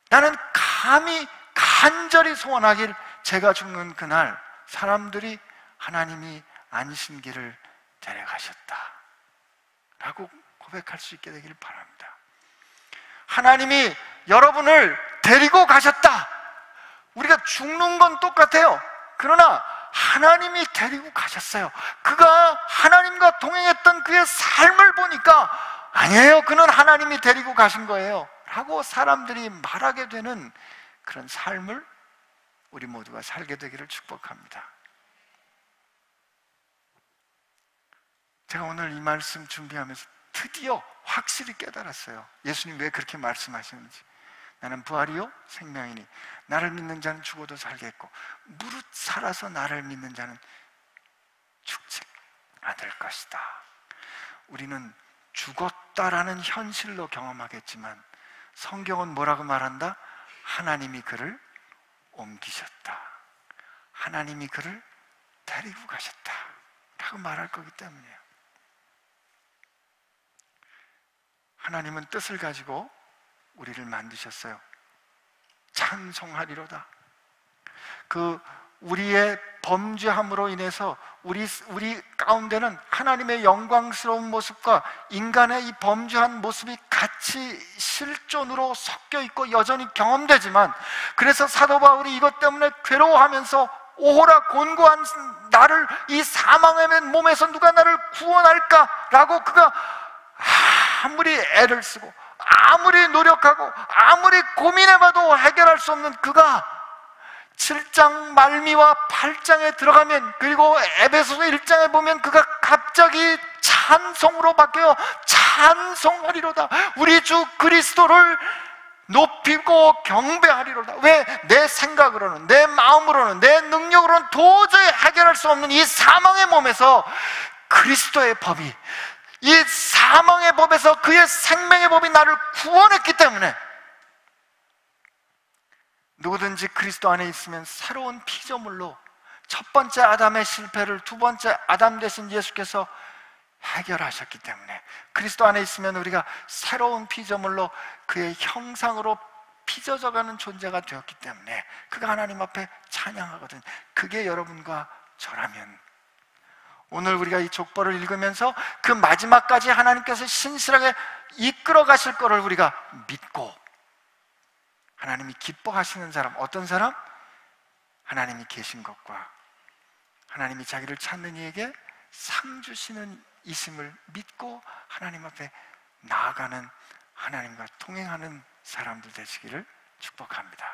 S1: 나는 감히 간절히 소원하길, 제가 죽는 그날 사람들이 하나님이 안신기를 데려가셨다 라고 고백할 수 있게 되기를 바랍니다. 하나님이 여러분을 데리고 가셨다. 우리가 죽는 건 똑같아요. 그러나 하나님이 데리고 가셨어요. 그가 하나님과 동행했던 그의 삶을 보니까 아니에요, 그는 하나님이 데리고 가신 거예요 라고 사람들이 말하게 되는 그런 삶을 우리 모두가 살게 되기를 축복합니다. 제가 오늘 이 말씀 준비하면서 드디어 확실히 깨달았어요. 예수님 왜 그렇게 말씀하시는지. 나는 부활이요 생명이니 나를 믿는 자는 죽어도 살겠고 무릇 살아서 나를 믿는 자는 죽지 않을 것이다. 우리는 죽었다라는 현실로 경험하겠지만 성경은 뭐라고 말한다? 하나님이 그를 옮기셨다, 하나님이 그를 데리고 가셨다 라고 말할 거기 때문이에요. 하나님은 뜻을 가지고 우리를 만드셨어요. 찬송하리로다. 우리의 범죄함으로 인해서 우리 가운데는 하나님의 영광스러운 모습과 인간의 이 범죄한 모습이 같이 실존으로 섞여 있고 여전히 경험되지만, 그래서 사도 바울이 이것 때문에 괴로워하면서 오호라 곤고한 나를, 이 사망의 몸에서 누가 나를 구원할까라고 그가 아무리 애를 쓰고 아무리 노력하고 아무리 고민해봐도 해결할 수 없는 그가 7장 말미와 8장에 들어가면, 그리고 에베소서 1장에 보면 그가 갑자기 찬송으로 바뀌어 찬송하리로다. 우리 주 그리스도를 높이고 경배하리로다. 왜? 내 생각으로는, 내 마음으로는, 내 능력으로는 도저히 해결할 수 없는 이 사망의 몸에서 그리스도의 법이, 이 사망의 법에서 그의 생명의 법이 나를 구원했기 때문에 누구든지 그리스도 안에 있으면 새로운 피조물로, 첫 번째 아담의 실패를 두 번째 아담 대신 예수께서 해결하셨기 때문에 그리스도 안에 있으면 우리가 새로운 피조물로 그의 형상으로 빚어져가는 존재가 되었기 때문에 그가 하나님 앞에 찬양하거든. 그게 여러분과 저라면 오늘 우리가 이 족보를 읽으면서 그 마지막까지 하나님께서 신실하게 이끌어 가실 거를 우리가 믿고 하나님이 기뻐하시는 사람, 어떤 사람? 하나님이 계신 것과 하나님이 자기를 찾는 이에게 상 주시는 이심을 믿고 하나님 앞에 나아가는, 하나님과 동행하는 사람들 되시기를 축복합니다.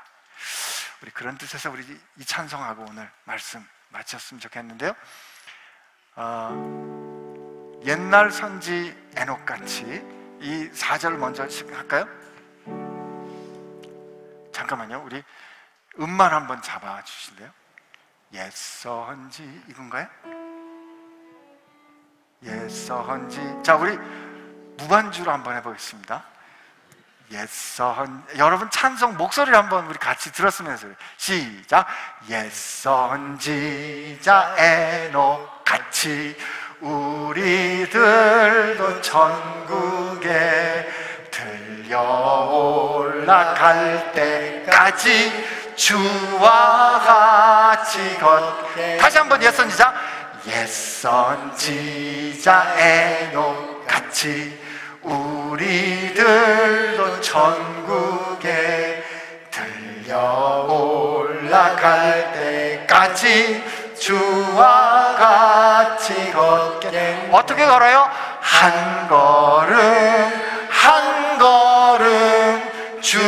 S1: 우리 그런 뜻에서 우리 이 찬송하고 오늘 말씀 마쳤으면 좋겠는데요. 옛날 선지 에녹같이 이 4절 먼저 할까요? 잠깐만요. 우리 음만 한번 잡아 주실래요? 옛 선지 이건가요? 옛 선지. 자, 우리 무반주로 한번 해보겠습니다. 옛 선지. 여러분 찬송 목소리를 한번 우리 같이 들었으면서 시작. 옛 선지자 에녹같이 우리들도 천국에 들려 올라갈 때까지 주와 같이 걷게. 다시 한번 옛 선지자. 옛 선지자 에녹같이 우리들도 천국에 들려 올라갈 때까지 주와 같이 걷게. 어떻게 걸어요? 한 걸음 한 걸음 주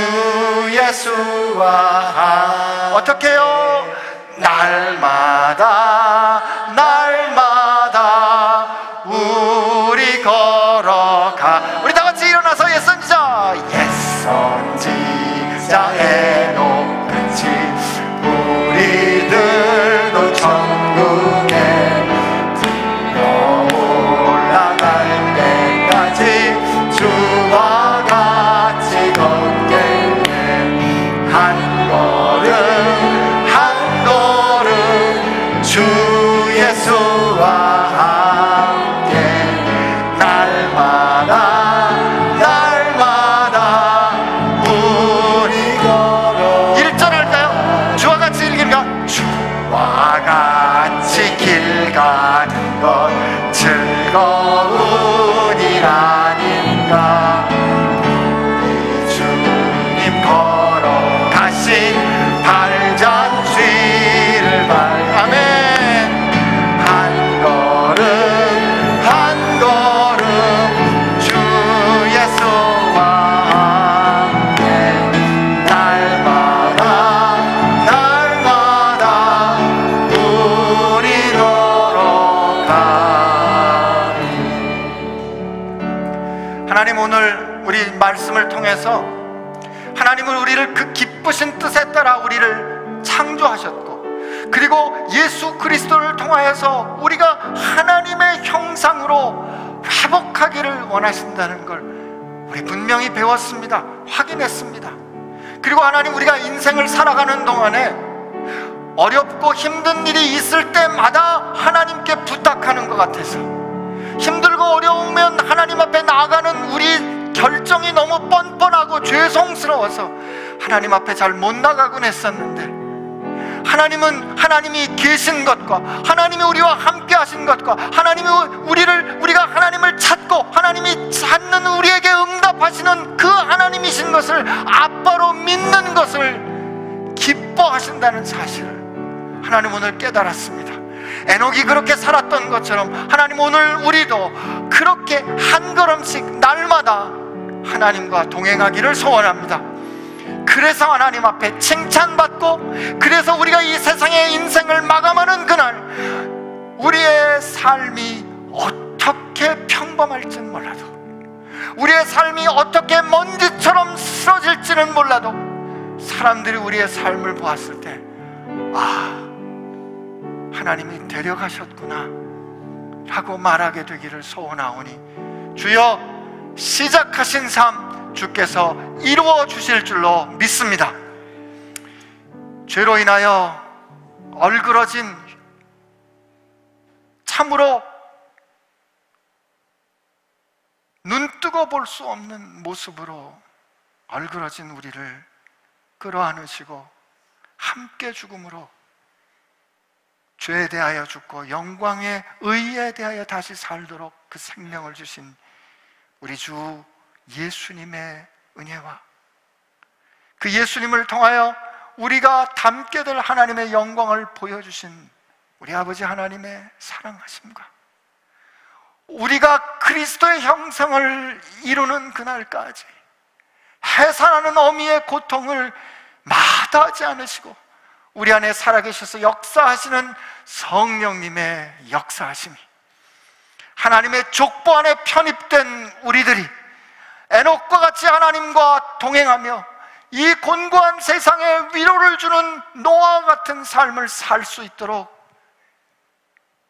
S1: 예수와 어떻게 해요? 날마다 날마다 우리 걸어가. 우리 다같이 일어나서 옛 선지자. 옛 선지자 에녹같이 우리들도 천국에 들려 올라갈 때까지 주와 같이 걷게. 한 걸음 한 걸음 주 예수와 함께 날마다 날마다 우리 걸어. 1절 할까요? 주와 같이 읽을까? 주와 같이 길 가는 것 즐거운 일 아닌가. 우리 주님 걸어가신 발자취를 아멘. 한 걸음 한 걸음 주 예수와 함께 날마다 날마다 우리 걸어가리. 하나님, 오늘 우리 말씀을 통해서 하나님은 우리를 그 기쁘신 뜻에 따라 우리를 창조하셨고, 그리고 예수 그리스도를 통하여서 우리가 하나님의 형상으로 회복하기를 원하신다는 걸 우리 분명히 배웠습니다. 확인했습니다. 그리고 하나님, 우리가 인생을 살아가는 동안에 어렵고 힘든 일이 있을 때마다 하나님께 부탁하는 것 같아서, 힘들고 어려우면 하나님 앞에 나아가는 우리 결정이 너무 뻔뻔하고 죄송스러워서 하나님 앞에 잘 못 나가곤 했었는데, 하나님은 하나님이 계신 것과 하나님이 우리와 함께 하신 것과 하나님이 우리가 하나님을 찾고 하나님이 찾는 우리에게 응답하시는 그 하나님이신 것을 아빠로 믿는 것을 기뻐하신다는 사실을 하나님 오늘 깨달았습니다. 에녹이 그렇게 살았던 것처럼 하나님 오늘 우리도 그렇게 한 걸음씩 날마다 하나님과 동행하기를 소원합니다. 그래서 하나님 앞에 칭찬받고, 그래서 우리가 이 세상의 인생을 마감하는 그날 우리의 삶이 어떻게 평범할지는 몰라도, 우리의 삶이 어떻게 먼지처럼 쓰러질지는 몰라도 사람들이 우리의 삶을 보았을 때, 아, 하나님이 데려가셨구나 라고 말하게 되기를 소원하오니, 주여 시작하신 삶 주께서 이루어 주실 줄로 믿습니다. 죄로 인하여 얼그러진, 참으로 눈뜨고 볼 수 없는 모습으로 얼그러진 우리를 끌어안으시고 함께 죽음으로 죄에 대하여 죽고 영광의 의에 대하여 다시 살도록 그 생명을 주신 우리 주 예수님의 은혜와 그 예수님을 통하여 우리가 닮게 될 하나님의 영광을 보여주신 우리 아버지 하나님의 사랑하심과 우리가 그리스도의 형상을 이루는 그날까지 해산하는 어미의 고통을 마다하지 않으시고 우리 안에 살아계셔서 역사하시는 성령님의 역사하심이 하나님의 족보 안에 편입된 우리들이 에녹과 같이 하나님과 동행하며 이 곤고한 세상에 위로를 주는 노아와 같은 삶을 살 수 있도록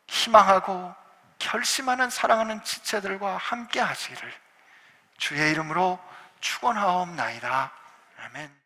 S1: 희망하고 결심하는 사랑하는 지체들과 함께 하시기를 주의 이름으로 축원하옵나이다. 아멘.